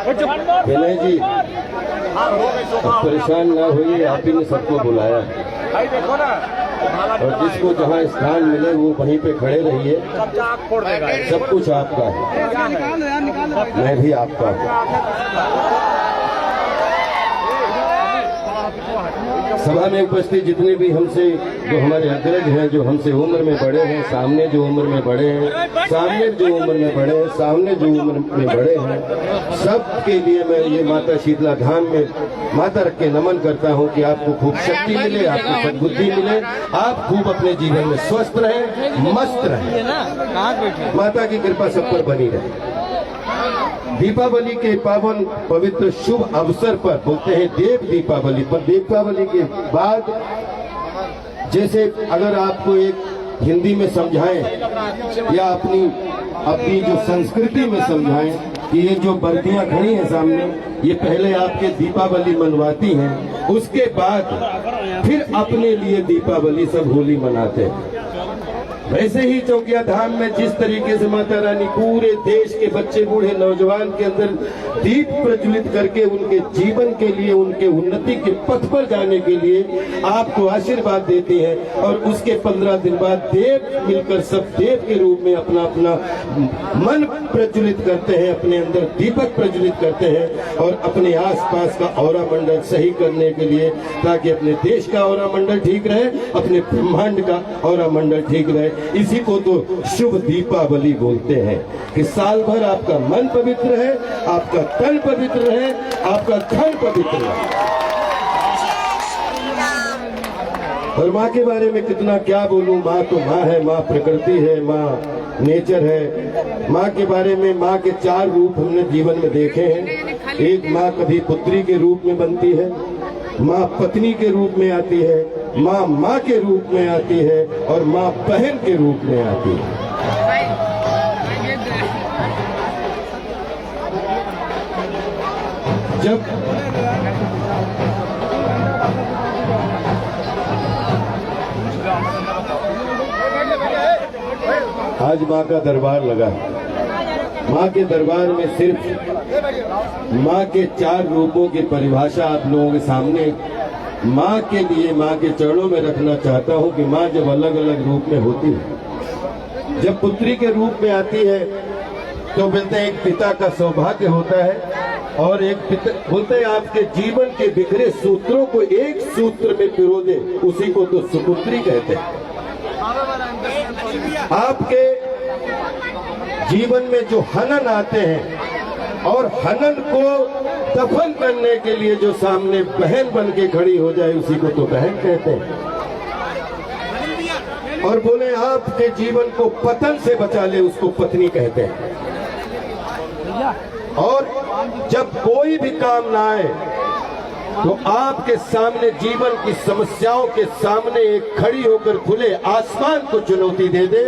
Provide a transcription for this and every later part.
विनय जी परेशान ना होइए, आप ही ने सबको बुलाया और जिसको जहाँ स्थान मिले वो वहीं पे खड़े रहिए। सब कुछ आपका है, मैं भी आपका हूँ। सभा में उपस्थित जितने भी हमसे जो हमारे अग्रज हैं, जो हमसे उम्र में बड़े हैं, सामने जो उम्र में बड़े हैं, सामने जो उम्र में बड़े हैं, सामने जो उम्र में बड़े हैं, सबके लिए मैं ये माता शीतला धाम में माता रख के नमन करता हूँ कि आपको खूब शक्ति मिले, आपको सद्बुद्धि मिले, आप खूब अपने जीवन में स्वस्थ रहें, मस्त रहें, माता की कृपा सब पर बनी रहे। दीपावली के पावन पवित्र शुभ अवसर पर बोलते हैं देव दीपावली, पर दीपावली के बाद जैसे अगर आपको एक हिंदी में समझाएं या अपनी जो संस्कृति में समझाएं कि ये जो बर्दियां खड़ी हैं सामने, ये पहले आपके दीपावली मनवाती हैं, उसके बाद फिर अपने लिए दीपावली सब होली मनाते हैं। वैसे ही चौकिया धाम में जिस तरीके से माता रानी पूरे देश के बच्चे बूढ़े नौजवान के अंदर दीप प्रज्वलित करके उनके जीवन के लिए, उनके उन्नति के पथ पर जाने के लिए आपको आशीर्वाद देती है, और उसके 15 दिन बाद देव मिलकर सब देव के रूप में अपना अपना मन प्रज्वलित करते हैं, अपने अंदर दीपक प्रज्वलित करते हैं और अपने आसपास का औरा मंडल सही करने के लिए, ताकि अपने देश का औरा मंडल ठीक रहे, अपने ब्रह्मांड का औरा मंडल ठीक रहे। इसी को तो शुभ दीपावली बोलते हैं कि साल भर आपका मन पवित्र है, आपका तन पवित्र है, आपका धन पवित्र है। और माँ के बारे में कितना क्या बोलूं, माँ तो माँ है, माँ प्रकृति है, माँ नेचर है। माँ के बारे में, माँ के 4 रूप हमने जीवन में देखे हैं। एक माँ कभी पुत्री के रूप में बनती है, माँ पत्नी के रूप में आती है, माँ माँ के रूप में आती है और माँ बहन के रूप में आती है। जब आज माँ का दरबार लगा, माँ के दरबार में सिर्फ माँ के 4 रूपों की परिभाषा आप लोगों के सामने माँ के लिए, माँ के चरणों में रखना चाहता हूँ कि माँ जब अलग अलग रूप में होती है, जब पुत्री के रूप में आती है तो बोलते हैं एक पिता का सौभाग्य होता है, और एक पिता बोलते हैं आपके जीवन के बिखरे सूत्रों को एक सूत्र में पिरो दे, उसी को तो सुपुत्री कहते हैं। आपके जीवन में जो हनन आते हैं और हनन को दफन करने के लिए जो सामने बहन बन के खड़ी हो जाए, उसी को तो बहन कहते हैं। और बोले आपके जीवन को पतन से बचा ले, उसको पत्नी कहते हैं। और जब कोई भी काम ना आए तो आपके सामने जीवन की समस्याओं के सामने एक खड़ी होकर खुले आसमान को चुनौती दे दे,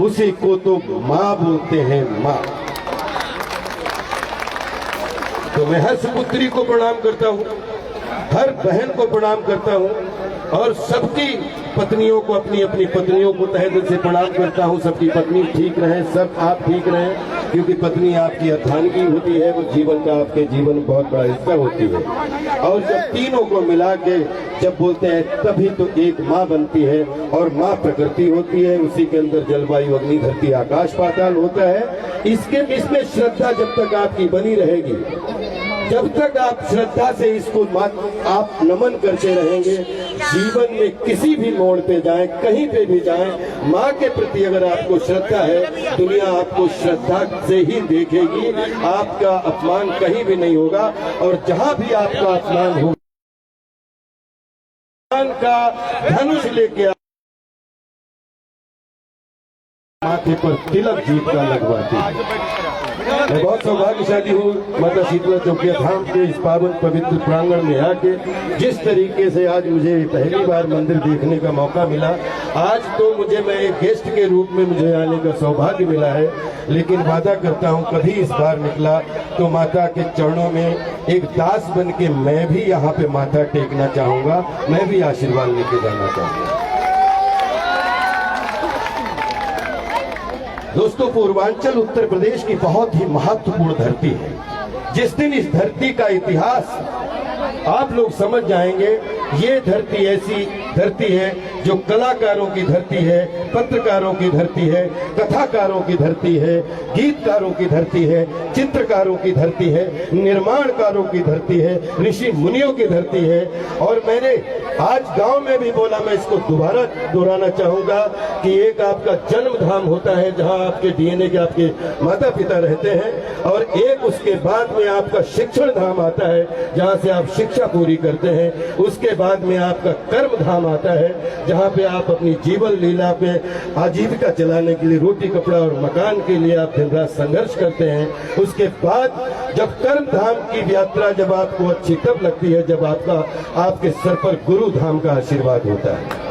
उसी को तो माँ बोलते हैं, माँ। तो मैं हर सुपुत्री को प्रणाम करता हूँ, हर बहन को प्रणाम करता हूँ, और सबकी पत्नियों को, अपनी अपनी पत्नियों को तहे दिल से प्रणाम करता हूँ। सबकी पत्नी ठीक रहे, सब आप ठीक रहें, क्योंकि पत्नी आपकी अर्धांगिनी होती है, वो जीवन का, आपके जीवन में बहुत बड़ा हिस्सा होती है। और जब तीनों को मिला के जब बोलते हैं तभी तो एक माँ बनती है, और माँ प्रकृति होती है, उसी के अंदर जलवायु, अग्नि, धरती, आकाश, पाताल होता है। इसमें श्रद्धा जब तक आपकी बनी रहेगी, जब तक आप श्रद्धा से इसको आप नमन करते रहेंगे, जीवन में किसी भी मोड़ पे जाएं, कहीं पे भी जाएं, माँ के प्रति अगर आपको श्रद्धा है, दुनिया आपको श्रद्धा से ही देखेगी, आपका अपमान कहीं भी नहीं होगा। और जहां भी आपका अपमान होगा, का धनुष लेके माथे पर तिलक जीत का लगवाती है। मैं बहुत सौभाग्यशाली हूँ माता शीतला चौकिया धाम के इस पावन पवित्र प्रांगण में आके, जिस तरीके से आज मुझे पहली बार मंदिर देखने का मौका मिला। आज तो मैं एक गेस्ट के रूप में मुझे आने का सौभाग्य मिला है, लेकिन वादा करता हूँ कभी इस बार निकला तो माता के चरणों में एक दास बन के मैं भी यहाँ पे माथा टेकना चाहूंगा, मैं भी आशीर्वाद लेके जाना चाहूंगा। दोस्तों, पूर्वांचल उत्तर प्रदेश की बहुत ही महत्वपूर्ण धरती है, जिस दिन इस धरती का इतिहास आप लोग समझ जाएंगे, ये धरती ऐसी धरती है जो कलाकारों की धरती है, पत्रकारों की धरती है, कथाकारों की धरती है, गीतकारों की धरती है, चित्रकारों की धरती है, निर्माणकारों की धरती है, ऋषि मुनियों की धरती है। और मैंने आज गांव में भी बोला, मैं इसको दोबारा दोहराना चाहूंगा कि एक आपका जन्म धाम होता है जहां आपके डीएनए के आपके माता पिता रहते हैं, और एक उसके बाद में आपका शिक्षण धाम आता है जहां से आप शिक्षा पूरी करते हैं। उसके बाद में आपका कर्म धाम आता है जहां पे आप अपनी जीवन लीला पे आजीविका चलाने के लिए, रोटी कपड़ा और मकान के लिए आप दिन रात संघर्ष करते हैं। उसके बाद जब कर्म धाम की यात्रा जब आपको अच्छी तब लगती है जब आपके सर पर गुरु धाम का आशीर्वाद होता है।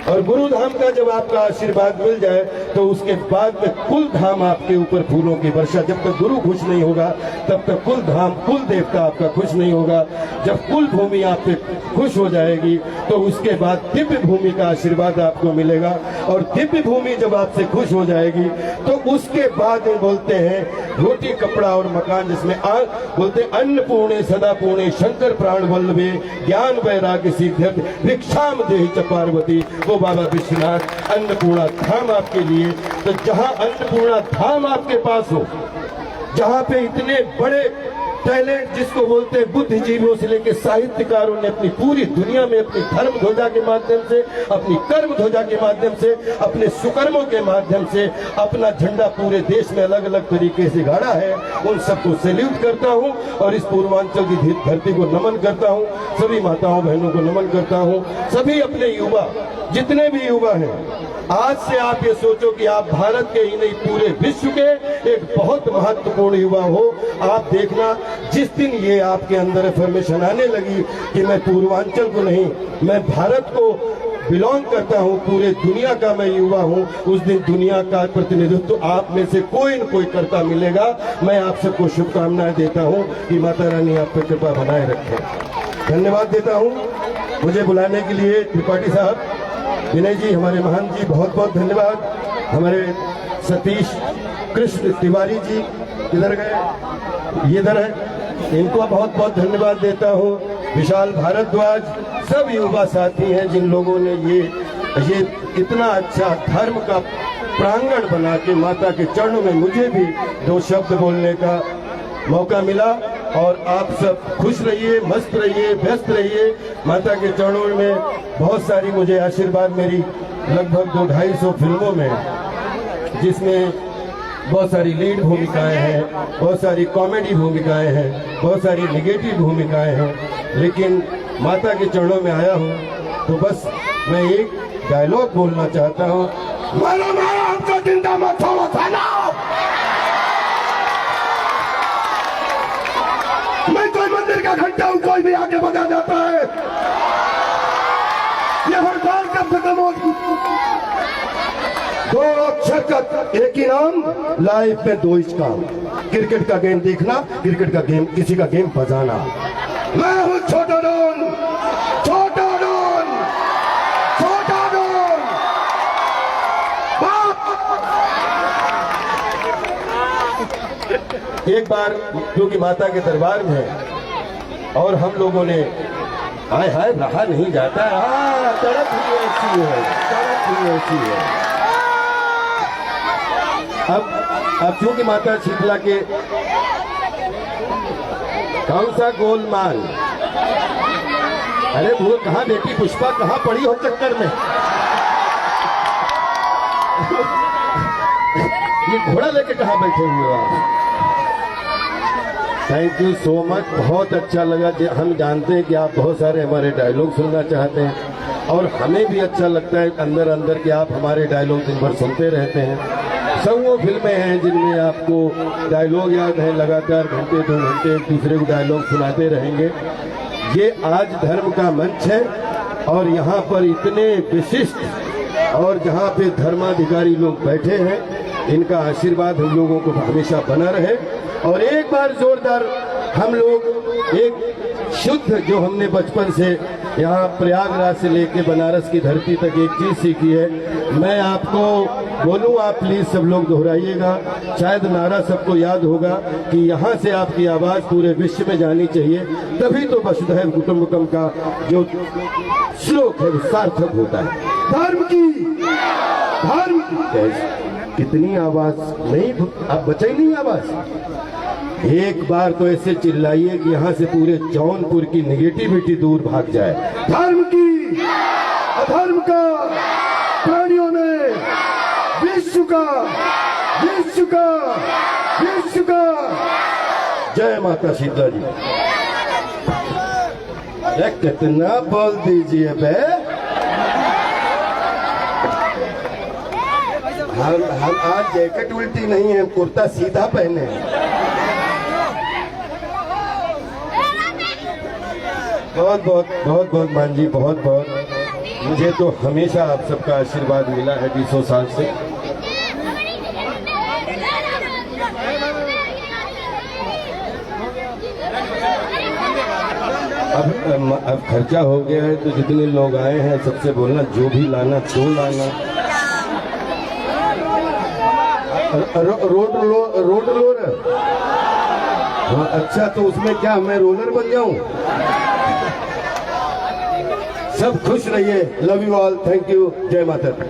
और गुरु धाम का जब आपका आशीर्वाद मिल जाए तो उसके बाद में कुल धाम आपके ऊपर फूलों की वर्षा। जब तक गुरु खुश नहीं होगा तब तक कुल धाम, कुल देवता आपका खुश नहीं होगा। जब कुल भूमि आप पे खुश हो जाएगी तो उसके बाद दिव्य भूमि का आशीर्वाद आपको मिलेगा। और दिव्य भूमि जब आपसे खुश हो जाएगी तो उसके बाद में बोलते हैं रोटी कपड़ा और मकान, जिसमें बोलते हैं अन्नपूर्णे सदा पूर्णे शंकर प्राण वल्लभे ज्ञान वैराग्य सिद्ध्यर्थ भिक्षाम देहि च पार्वती। वो बाबा विश्वनाथ अन्नपूर्णा धाम आपके लिए। तो जहां अन्नपूर्णा धाम आपके पास हो, जहां पे इतने बड़े टैलेंट जिसको बोलते हैं बुद्धिजीवियों से लेकर साहित्यकारों ने अपनी पूरी दुनिया में अपनी धर्म ध्वजा के माध्यम से, अपनी कर्म ध्वजा के माध्यम से, अपने सुकर्मों के माध्यम से अपना झंडा पूरे देश में अलग अलग तरीके से गाड़ा है, उन सबको सैल्यूट करता हूं और इस पूर्वांचल की धरती को नमन करता हूं। सभी माताओं बहनों को नमन करता हूं। सभी अपने युवा, जितने भी युवा हैं, आज से आप ये सोचो कि आप भारत के ही नहीं पूरे विश्व के एक बहुत महत्वपूर्ण युवा हो। आप देखना जिस दिन ये आपके अंदर इन्फॉर्मेशन आने लगी कि मैं पूर्वांचल को नहीं, मैं भारत को बिलोंग करता हूँ, पूरे दुनिया का मैं युवा हूँ, उस दिन दुनिया का प्रतिनिधित्व आप में से कोई न कोई करता मिलेगा। मैं आप सबको शुभकामनाएं देता हूँ कि माता रानी आप पर कृपा बनाए रखें। धन्यवाद देता हूँ मुझे बुलाने के लिए त्रिपाठी साहब, विनय जी, हमारे महान जी, बहुत बहुत धन्यवाद। हमारे सतीश कृष्ण तिवारी जी किधर गए, ये इधर है, इनको बहुत बहुत धन्यवाद देता हूँ। विशाल भारद्वाज, सब युवा साथी हैं जिन लोगों ने ये इतना अच्छा धर्म का प्रांगण बना के माता के चरणों में मुझे भी दो शब्द बोलने का मौका मिला। और आप सब खुश रहिए, मस्त रहिए, व्यस्त रहिए। माता के चरणों में बहुत सारी मुझे आशीर्वाद, मेरी लगभग 200-250 फिल्मों में, जिसमें बहुत सारी लीड भूमिकाएं हैं, बहुत सारी कॉमेडी भूमिकाएं हैं, बहुत सारी निगेटिव भूमिकाएं हैं, लेकिन माता के चरणों में आया हूं तो बस मैं एक डायलॉग बोलना चाहता हूं। मारो मारो हमको जिंदा मत छोड़ो थाना। मैं कोई मंदिर का घंटा हूं, कोई भी आके बजा जाता है। ये हड़ताल कब खत्म होगी? 2 अक्षर का एक ही नाम, लाइफ में 2 ही काम। क्रिकेट का गेम देखना, क्रिकेट का गेम, किसी का गेम बजाना। मैं हूं छोटा डॉन, छोटा डॉन, छोटा डॉन। एक बार क्योंकि माता के दरबार में है और हम लोगों ने हाय हाय रहा नहीं जाता, तड़प ही ऐसी है, तड़प ही ऐसी है। अब क्योंकि माता शीतला के कौन सा गोलमाल, अरे वो कहाँ बेटी पुष्पा कहाँ पड़ी हो चक्कर में। ये घोड़ा लेके कहाँ बैठे हुए हो आप? थैंक यू सो मच, बहुत अच्छा लगा। हम जानते हैं कि आप बहुत सारे हमारे डायलॉग सुनना चाहते हैं और हमें भी अच्छा लगता है अंदर अंदर कि आप हमारे डायलॉग दिन भर सुनते रहते हैं। सब वो फिल्में हैं जिनमें आपको डायलॉग याद है, लगातार घंटे 2 घंटे एक दूसरे को डायलॉग सुनाते रहेंगे। ये आज धर्म का मंच है और यहाँ पर इतने विशिष्ट और जहाँ पे धर्माधिकारी लोग बैठे हैं, इनका आशीर्वाद हम लोगों को हमेशा बना रहे। और एक बार जोरदार हम लोग एक शुद्ध जो हमने बचपन से यहाँ प्रयागराज से लेके बनारस की धरती तक एक चीज सीखी है। मैं आपको बोलूँ, आप प्लीज सब लोग दोहराइएगा। शायद नारा सबको याद होगा कि यहाँ से आपकी आवाज पूरे विश्व में जानी चाहिए, तभी तो वसुधैव कुटुंबकम का जो श्लोक है वो सार्थक होता है। धर्म की कितनी आवाज नहीं, आप बचाई नहीं आवाज। एक बार तो ऐसे चिल्लाइए कि यहाँ से पूरे जौनपुर की निगेटिविटी दूर भाग जाए। धर्म की, अधर्म का, प्राणियों ने, विश्व का, विश्व का, विश्व का। जय माता शीतला जी। कितना बोल दीजिए बे। हम आज जैकेट उल्टी नहीं है, कुर्ता सीधा पहने हैं। बहुत बहुत मान जी, बहुत मुझे तो हमेशा आप सबका आशीर्वाद मिला है 20 साल से। अब खर्चा हो गया है तो जितने लोग आए हैं सबसे बोलना जो भी लाना तो लाना। Road roller. हाँ अच्छा, तो उसमें क्या मैं रोलर बन जाऊं? सब खुश रहिए। Love you all, thank you, जय माता दी।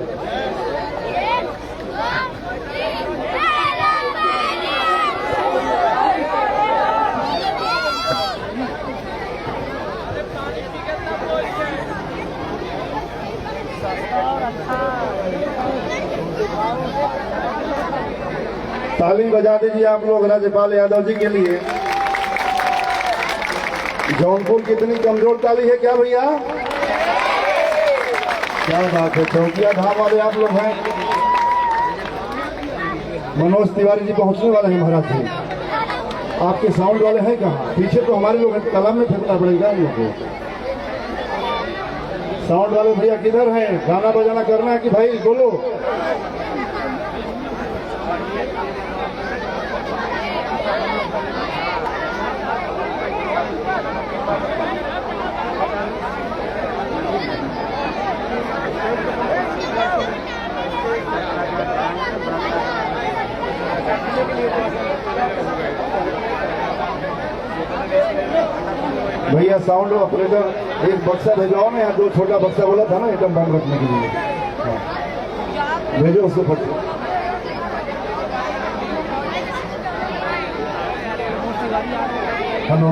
ताली बजा दीजिए आप लोग राज्यपाल यादव जी के लिए। जौनपुर कितनी कमजोर ताली है क्या भैया? क्या बात है, चौकिया धाम वाले आप लोग हैं। मनोज तिवारी जी पहुंचने वाले हैं महाराज जी। आपके साउंड वाले हैं कहाँ? पीछे तो हमारे लोग तालाब में फेंकना पड़ेगा इन लोगों को। साउंड वाले भैया किधर हैं? गाना बजाना करना है कि भाई बोलो। भैया साउंड ऑपरेटर एक बक्सा भेजवाओ ना, यहाँ 2 छोटा बक्सा बोला था ना एकदम बंद रखने के लिए। हाँ। भेजो उसको फट। हेलो,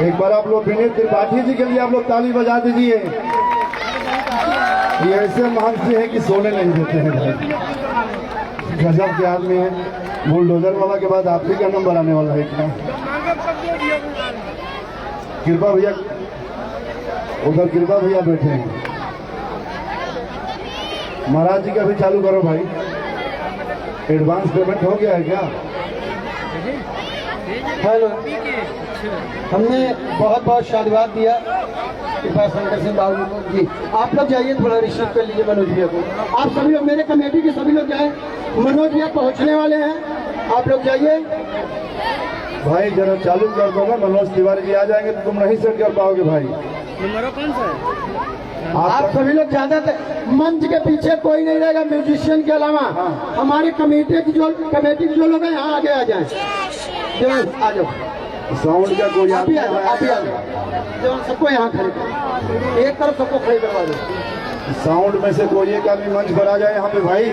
एक बार आप लोग विनीत त्रिपाठी जी के लिए आप लोग ताली बजा दीजिए। ये ऐसे महंत हैं कि सोने नहीं देते हैं भाई। गजब के आदमी है। बुलडोजर वाला के बाद आप ही का नंबर आने वाला है इतना। कृपा भैया उधर, कृपा भैया बैठे हैं। महाराज जी का भी चालू करो भाई। एडवांस पेमेंट हो गया है क्या? हेलो, हमने बहुत साधुवाद दिया कृपा शंकर सिंह बाबू को जी। आप लोग जाइए, थोड़ा रिसीव कर लीजिए मनोज भैया को। आप सभी लोग, मेरे कमेटी के सभी लोग जाए। मनोज भैया पहुंचने वाले हैं, आप लोग जाइए। भाई जरा चालू कर दो ना, मनोज तिवारी जी आ जाएंगे तो तुम नहीं सेट कर पाओगे भाई। नंबर कौन सा है? आप सभी लोग ज्यादातर मंच के पीछे कोई नहीं रहेगा म्यूजिशियन के अलावा। हाँ। हमारी कमेटी के जो लोग हैं यहाँ आगे आ जाए। आ जाओ, साउंड का कोई आप ही आ जाओ। सबको यहाँ खड़े करो, एक तरफ सबको खड़े करवा दो। साउंड में से कोई एक आदमी मंच पर आ जाए यहाँ पे भाई।